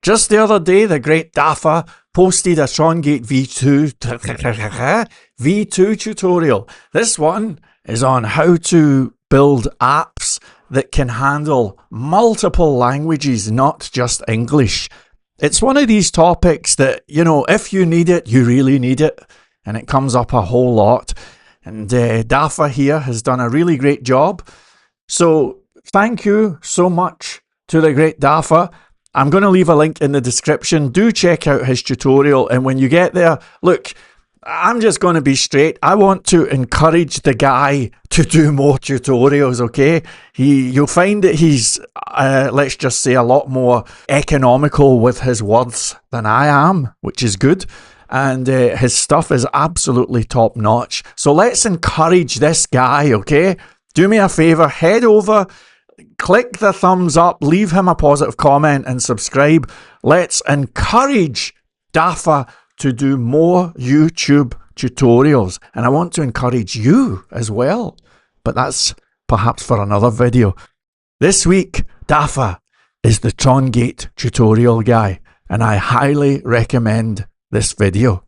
Just the other day, the great Dafa posted a Trongate V2 tutorial. This one is on how to build apps that can handle multiple languages, not just English. It's one of these topics that, if you need it, you really need it. And it comes up a whole lot. And Dafa here has done a really great job. So thank you so much to the great Dafa. I'm going to leave a link in the description. Do check out his tutorial. And when you get there, look, I'm just going to be straight. I want to encourage the guy to do more tutorials, okay? You'll find that he's, let's just say, a lot more economical with his words than I am, which is good. And his stuff is absolutely top notch. So let's encourage this guy, okay? Do me a favor, head over, click the thumbs up, leave him a positive comment and subscribe. Let's encourage Dafa to do more YouTube tutorials. And I want to encourage you as well. But that's perhaps for another video. This week, Dafa is the Trongate tutorial guy. And I highly recommend this video.